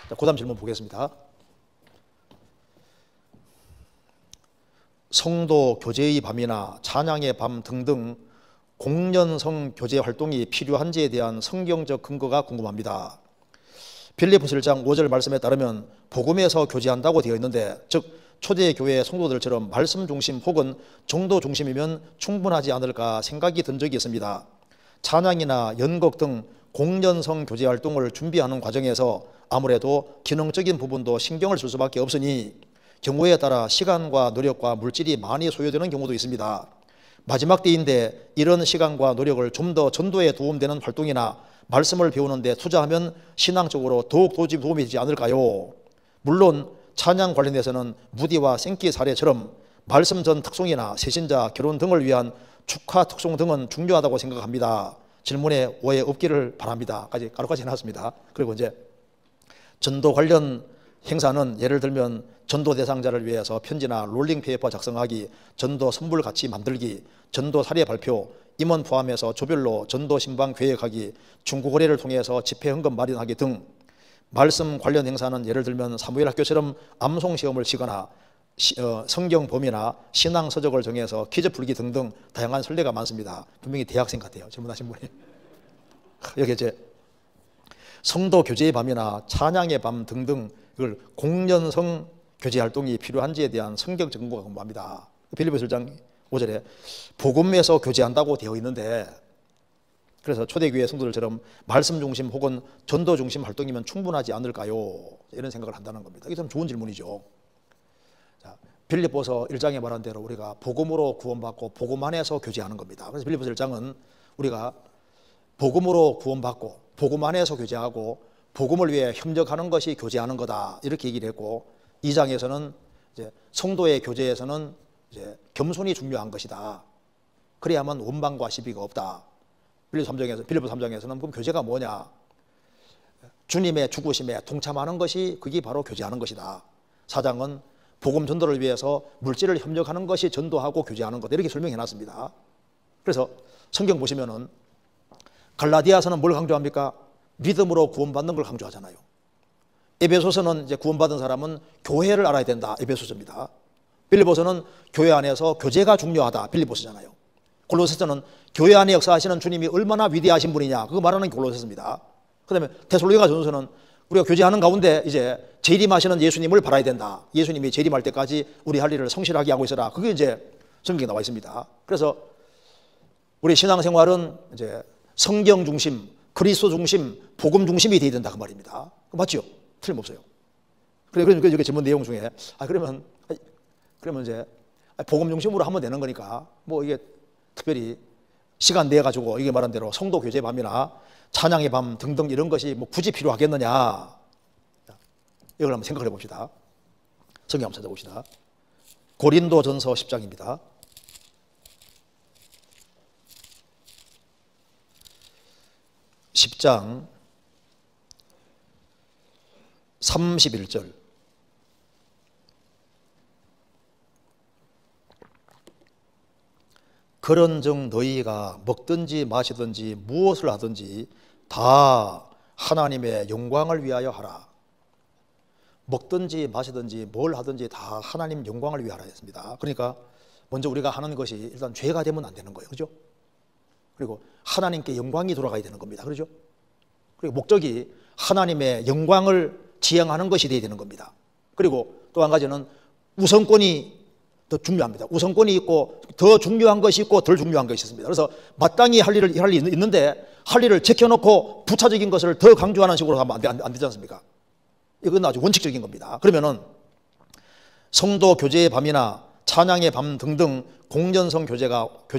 자, 그 다음 질문 보겠습니다. 성도 교제의 밤이나 찬양의 밤 등등 공연성 교제 활동이 필요한지에 대한 성경적 근거가 궁금합니다. 빌립보서 1장 5절 말씀에 따르면 복음에서 교제한다고 되어 있는데, 즉 초대교회 성도들처럼 말씀 중심 혹은 정도 중심이면 충분하지 않을까 생각이 든 적이 있습니다. 찬양이나 연곡 등 공연성 교제 활동을 준비하는 과정에서 아무래도 기능적인 부분도 신경을 쓸 수밖에 없으니 경우에 따라 시간과 노력과 물질이 많이 소요되는 경우도 있습니다. 마지막 때인데 이런 시간과 노력을 좀 더 전도에 도움되는 활동이나 말씀을 배우는 데 투자하면 신앙적으로 더욱 도움이 되지 않을까요? 물론 찬양 관련해서는 무디와 생기 사례처럼 말씀 전 특송이나 새신자 결혼 등을 위한 축하 특송 등은 중요하다고 생각합니다. 질문에 오해 없기를 바랍니다. 까지까지 해놨습니다. 그리고 이제 전도 관련 행사는 예를 들면 전도 대상자를 위해서 편지나 롤링페이퍼 작성하기, 전도 선물 같이 만들기, 전도 사례 발표, 임원 포함해서 조별로 전도 신방 계획하기, 중고거래를 통해서 집회 헌금 마련하기 등, 말씀 관련 행사는 예를 들면 사무엘 학교처럼 암송 시험을 치거나 성경 봄이나 신앙 서적을 정해서 퀴즈 풀기 등등 다양한 선례가 많습니다. 분명히 대학생 같아요, 질문하신 분이. 여기 이제 성도 교제의 밤이나 찬양의 밤 등등 이걸 공연성 교제 활동이 필요한지에 대한 성경적 근거가 궁금합니다. 빌립보서 1장 5절에 복음에서 교제한다고 되어 있는데, 그래서 초대교회 성도들처럼 말씀 중심 혹은 전도 중심 활동이면 충분하지 않을까요? 이런 생각을 한다는 겁니다. 이게 참 좋은 질문이죠. 자, 빌립보서 1장에 말한 대로 우리가 복음으로 구원받고 복음 안에서 교제하는 겁니다. 그래서 빌립보서 1장은 우리가 복음으로 구원받고 복음 안에서 교제하고 복음을 위해 협력하는 것이 교제하는 거다, 이렇게 얘기를 했고, 2장에서는 이제 성도의 교제에서는 이제 겸손이 중요한 것이다. 그래야만 원망과 시비가 없다. 빌립보 3장에서는 그럼 교제가 뭐냐? 주님의 죽으심에 동참하는 것이, 그게 바로 교제하는 것이다. 4장은 복음 전도를 위해서 물질을 협력하는 것이 전도하고 교제하는 것, 이렇게 설명해 놨습니다. 그래서 성경 보시면은 갈라디아서는 뭘 강조합니까? 믿음으로 구원받는 걸 강조하잖아요. 에베소서는 이제 구원받은 사람은 교회를 알아야 된다, 에베소서입니다. 빌립보서는 교회 안에서 교제가 중요하다, 빌립보서잖아요. 골로새서는 교회 안에 역사하시는 주님이 얼마나 위대하신 분이냐, 그거 말하는 골로새서입니다. 그 다음에 데살로니가 전서는 우리가 교제하는 가운데 이제 재림하시는 예수님을 바라야 된다. 예수님이 재림할 때까지 우리 할 일을 성실하게 하고 있어라. 그게 이제 성경에 나와 있습니다. 그래서 우리 신앙생활은 이제 성경 중심, 그리스도 중심, 복음 중심이 되어야 된다, 그 말입니다. 맞죠? 틀림없어요. 그러니까 이게 질문 내용 중에 그러면 이제 복음 중심으로 하면 되는 거니까 뭐 이게 특별히 시간 내 가지고 이게 말한 대로 성도 교제 밤이나 찬양의 밤 등등 이런 것이 뭐 굳이 필요하겠느냐, 이걸 한번 생각해 봅시다. 성경 한번 찾아봅시다. 고린도전서 10장입니다. 10장 31절. 그런즉 너희가 먹든지 마시든지 무엇을 하든지 다 하나님의 영광을 위하여 하라. 먹든지 마시든지 뭘 하든지 다 하나님 영광을 위하여 하라 했습니다. 그러니까 먼저 우리가 하는 것이 일단 죄가 되면 안 되는 거예요, 그렇죠? 그리고 하나님께 영광이 돌아가야 되는 겁니다, 그렇죠? 그리고 목적이 하나님의 영광을 지향하는 것이 되어야 되는 겁니다. 그리고 또 한 가지는 우선권이 더 중요합니다. 우선권이 있고 더 중요한 것이 있고 덜 중요한 것이 있습니다. 그래서 마땅히 할 일이 있는데 할 일을 제껴놓고 부차적인 것을 더 강조하는 식으로 하면 안 되지 않습니까? 이건 아주 원칙적인 겁니다. 그러면은 성도 교제의 밤이나 찬양의 밤 등등 공연성 교제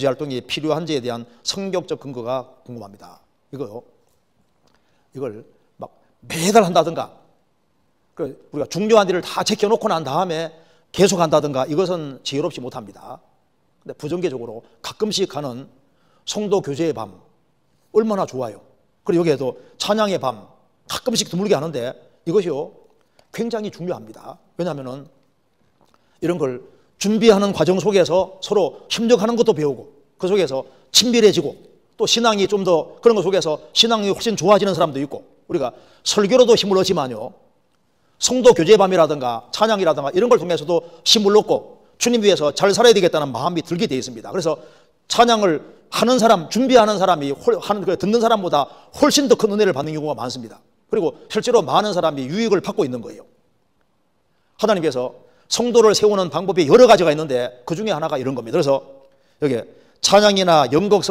활동이 필요한지에 대한 성경적 근거가 궁금합니다. 이걸 막 매달 한다든가, 우리가 중요한 일을 다 제껴놓고 난 다음에 계속 한다든가, 이것은 지혜롭지 못합니다. 근데 부정계적으로 가끔씩 하는 성도 교제의 밤 얼마나 좋아요. 그리고 여기에도 찬양의 밤 가끔씩 드물게 하는데 이것이요 굉장히 중요합니다. 왜냐하면은 이런 걸 준비하는 과정 속에서 서로 협력하는 것도 배우고, 그 속에서 친밀해지고, 또 신앙이 좀 더 그런 것 속에서 신앙이 훨씬 좋아지는 사람도 있고, 우리가 설교로도 힘을 얻지만요, 성도 교제의 밤이라든가 찬양이라든가 이런 걸 통해서도 힘을 얻고 주님 위해서 잘 살아야 되겠다는 마음이 들게 되어 있습니다. 그래서 찬양을 하는 사람, 준비하는 사람이 듣는 사람보다 훨씬 더 큰 은혜를 받는 경우가 많습니다. 그리고 실제로 많은 사람이 유익을 받고 있는 거예요. 하나님께서 성도를 세우는 방법이 여러 가지가 있는데 그 중에 하나가 이런 겁니다. 그래서 여기 찬양이나 연극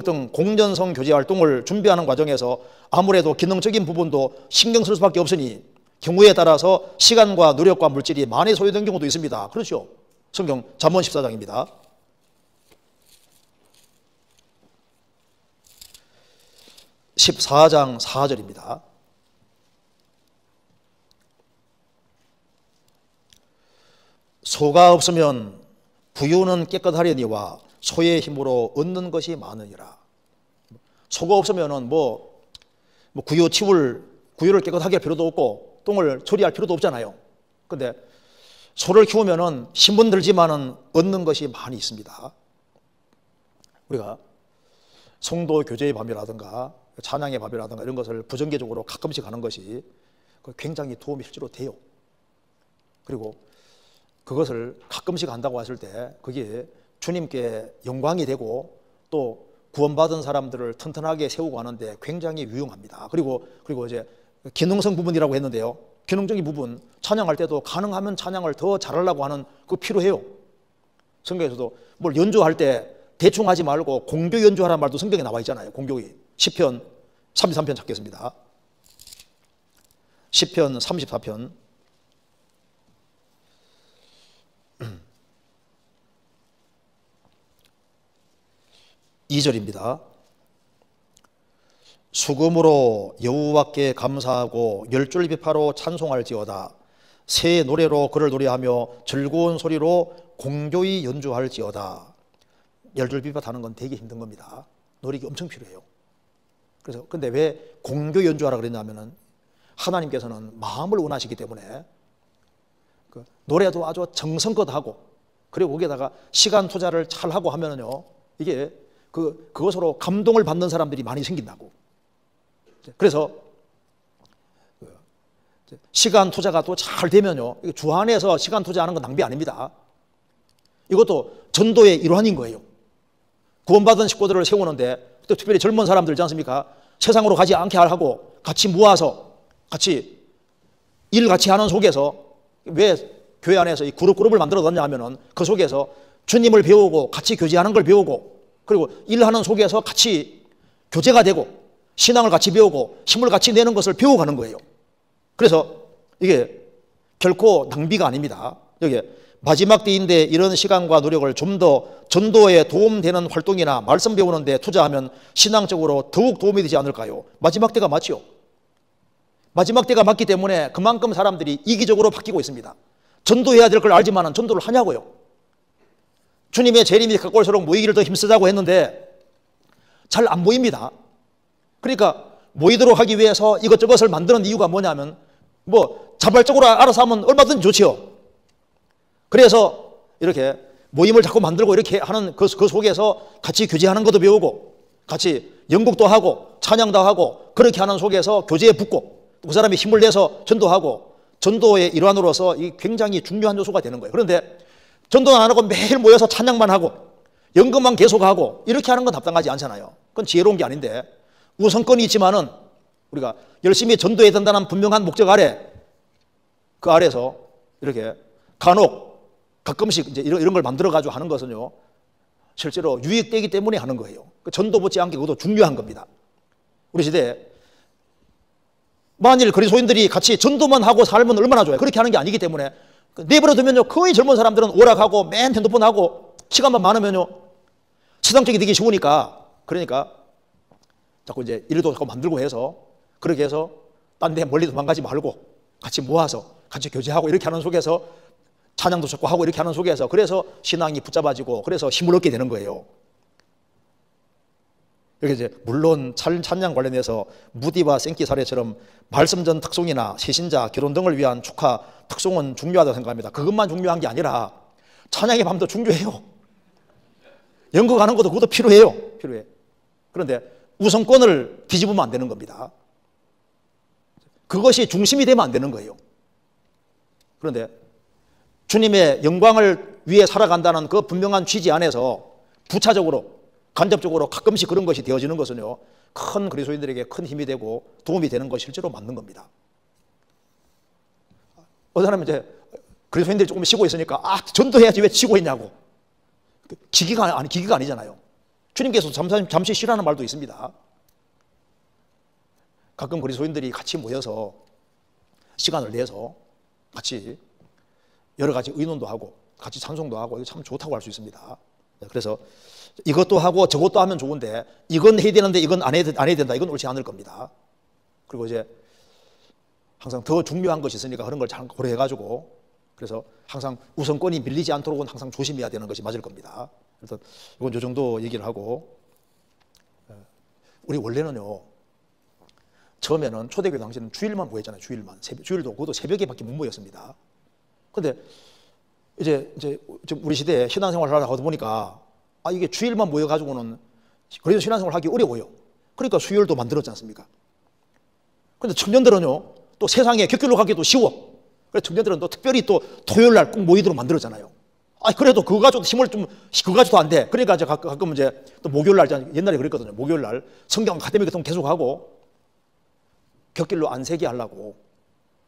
등 공전성 교제 활동을 준비하는 과정에서 아무래도 기능적인 부분도 신경 쓸 수밖에 없으니 경우에 따라서 시간과 노력과 물질이 많이 소요된 경우도 있습니다. 그렇죠? 성경 잠언 14장입니다. 14장 4절입니다. 소가 없으면 부유는 깨끗하려니와 소의 힘으로 얻는 것이 많으니라. 소가 없으면은 구유를 깨끗하게 할 필요도 없고 똥을 처리할 필요도 없잖아요. 근데 소를 키우면은 힘은 들지만은 얻는 것이 많이 있습니다. 우리가 성도 교제의 밤이라든가 찬양의 밤이라든가 이런 것을 부정기적으로 가끔씩 하는 것이 굉장히 도움이 실제로 돼요. 그리고 그것을 가끔씩 한다고 했을 때 그게 주님께 영광이 되고 또 구원받은 사람들을 튼튼하게 세우고 하는데 굉장히 유용합니다. 그리고 이제 기능성 부분이라고 했는데요. 기능적인 부분, 찬양할 때도 가능하면 찬양을 더 잘하려고 하는 그 필요해요. 성경에서도 뭘 연주할 때 대충 하지 말고 공교 연주하라는 말도 성경에 나와 있잖아요. 공교이. 시편 33편 찾겠습니다. 시편 34편 2절입니다. 수금으로 여호와께 감사하고 열줄비파로 찬송할지어다. 새 노래로 그를 노래하며 즐거운 소리로 공교히 연주할지어다. 열줄비파 타는 건 되게 힘든 겁니다. 노력이 엄청 필요해요. 그래서 근데 왜 공교 연주하라 그랬냐면은 하나님께서는 마음을 원하시기 때문에 그 노래도 아주 정성껏 하고 그리고 거기에다가 시간 투자를 잘 하고 하면은요 이게 그것으로 감동을 받는 사람들이 많이 생긴다고. 그래서 시간 투자가 또 잘 되면요 주 안에서 시간 투자하는 건 낭비 아닙니다. 이것도 전도의 일환인 거예요. 구원받은 식구들을 세우는데 또 특별히 젊은 사람들 있지 않습니까? 세상으로 가지 않게 하고 같이 모아서 같이 일 같이 하는 속에서 왜 교회 안에서 이 그룹을 만들어 놨냐 하면은 그 속에서 주님을 배우고 같이 교제하는 걸 배우고 그리고 일하는 속에서 같이 교제가 되고 신앙을 같이 배우고 힘을 같이 내는 것을 배워가는 거예요. 그래서 이게 결코 낭비가 아닙니다. 여기 마지막 때인데 이런 시간과 노력을 좀 더 전도에 도움되는 활동이나 말씀 배우는 데 투자하면 신앙적으로 더욱 도움이 되지 않을까요? 마지막 때가 맞죠. 마지막 때가 맞기 때문에 그만큼 사람들이 이기적으로 바뀌고 있습니다. 전도해야 될 걸 알지만 전도를 하냐고요. 주님의 재림이 가까울수록 모이기를 더 힘쓰자고 했는데 잘 안 모입니다. 그러니까 모이도록 하기 위해서 이것저것을 만드는 이유가 뭐냐면 자발적으로 알아서 하면 얼마든지 좋지요. 그래서 이렇게 모임을 자꾸 만들고 이렇게 하는 그 속에서 같이 교제하는 것도 배우고 같이 연극도 하고 찬양도 하고 그렇게 하는 속에서 교제에 붙고 그 사람이 힘을 내서 전도하고 전도의 일환으로서 이 굉장히 중요한 요소가 되는 거예요. 그런데 전도는 안 하고 매일 모여서 찬양만 하고 연극만 계속하고 이렇게 하는 건 답답하지 않잖아요. 그건 지혜로운 게 아닌데 우선권이 있지만은 우리가 열심히 전도해야 된다는 분명한 목적 아래 그 아래서 이렇게 간혹 가끔씩 이제 이런 걸 만들어가지고 하는 것은요 실제로 유익되기 때문에 하는 거예요. 전도 붙지 않게 그것도 중요한 겁니다. 우리 시대에 만일 그리스도인들이 같이 전도만 하고 살면 얼마나 좋아요. 그렇게 하는 게 아니기 때문에 내버려두면요 거의 젊은 사람들은 오락하고 맨 핸드폰 하고 시간만 많으면요 세상적이 되기 쉬우니까 그러니까 자꾸 이제 일도 자꾸 만들고 해서 그렇게 해서 딴 데 멀리 도망가지 말고 같이 모아서 같이 교제하고 이렇게 하는 속에서 찬양도 자꾸 하고 이렇게 하는 속에서 그래서 신앙이 붙잡아지고 그래서 힘을 얻게 되는 거예요. 이렇게 이제 물론 찬양 관련해서 무디와 생기 사례처럼 말씀전 특송이나 세신자 결혼 등을 위한 축하 특송은 중요하다고 생각합니다. 그것만 중요한 게 아니라 찬양의 밤도 중요해요. 연극하는 것도 그것도 필요해. 그런데 우선권을 뒤집으면 안 되는 겁니다. 그것이 중심이 되면 안 되는 거예요. 그런데 주님의 영광을 위해 살아간다는 그 분명한 취지 안에서 부차적으로 간접적으로 가끔씩 그런 것이 되어지는 것은요, 큰 그리스도인들에게 큰 힘이 되고 도움이 되는 것이 실제로 맞는 겁니다. 어떤 사람은 이제 그리스도인들이 조금 쉬고 있으니까 전도해야지 왜 쉬고 있냐고. 기기가 아니잖아요. 주님께서 잠시 쉬라는 말도 있습니다. 가끔 그리스도인들이 같이 모여서 시간을 내서 같이 여러 가지 의논도 하고 같이 찬송도 하고 이거 참 좋다고 할 수 있습니다. 그래서 이것도 하고 저것도 하면 좋은데 이건 해야 되는데 이건 안 해야 된다. 이건 옳지 않을 겁니다. 그리고 이제 항상 더 중요한 것이 있으니까 그런 걸 잘 고려해가지고 그래서 항상 우선권이 밀리지 않도록은 항상 조심해야 되는 것이 맞을 겁니다. 그래서 이건 요 정도 얘기를 하고, 우리 원래는요, 처음에는 초대교회 당시에는 주일만 모였잖아요. 주일도 그것도 새벽에밖에 못 모였습니다. 근데 이제 우리 시대에 신앙생활을 하다 보니까 이게 주일만 모여가지고는 그래도 신앙생활 하기 어려워요. 그러니까 수요일도 만들었지 않습니까? 그런데 청년들은요, 또 세상에 격결로 가기도 쉬워. 그래서 청년들은 또 특별히 또 토요일 날 꼭 모이도록 만들었잖아요. 그래도 그거 가지고 힘을 좀, 그거 가지고도 안 돼. 그러니까 이제 가끔 이제 또 목요일 날, 옛날에 그랬거든요. 목요일 날 성경 아카데미 같은 거 계속 하고 격길로 안 세게 하려고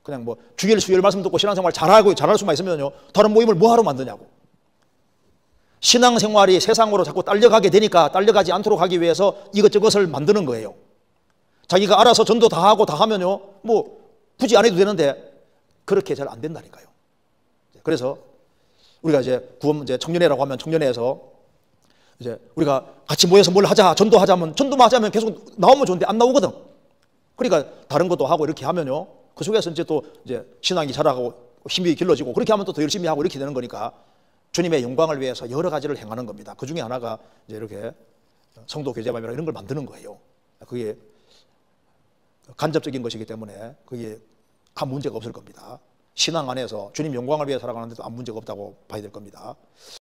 그냥 뭐 주일 수요일 말씀 듣고 신앙생활 잘할 수만 있으면요, 다른 모임을 뭐하러 만드냐고. 신앙생활이 세상으로 자꾸 딸려가게 되니까 딸려가지 않도록 하기 위해서 이것저것을 만드는 거예요. 자기가 알아서 전도 다 하고 다 하면요, 뭐 굳이 안 해도 되는데 그렇게 잘 안 된다니까요. 그래서 우리가 이제 이제 청년회라고 하면 청년회에서 이제 우리가 같이 모여서 뭘 하자, 전도하자면 계속 나오면 좋은데 안 나오거든. 그러니까 다른 것도 하고 이렇게 하면요, 그 속에서 이제 또 이제 신앙이 자라고 힘이 길러지고 그렇게 하면 또 더 열심히 하고 이렇게 되는 거니까 주님의 영광을 위해서 여러 가지를 행하는 겁니다. 그 중에 하나가 이제 이렇게 성도 교제반이나 이런 걸 만드는 거예요. 그게 간접적인 것이기 때문에 그게 아무 문제가 없을 겁니다. 신앙 안에서 주님 영광을 위해 살아가는데도 아무 문제가 없다고 봐야 될 겁니다.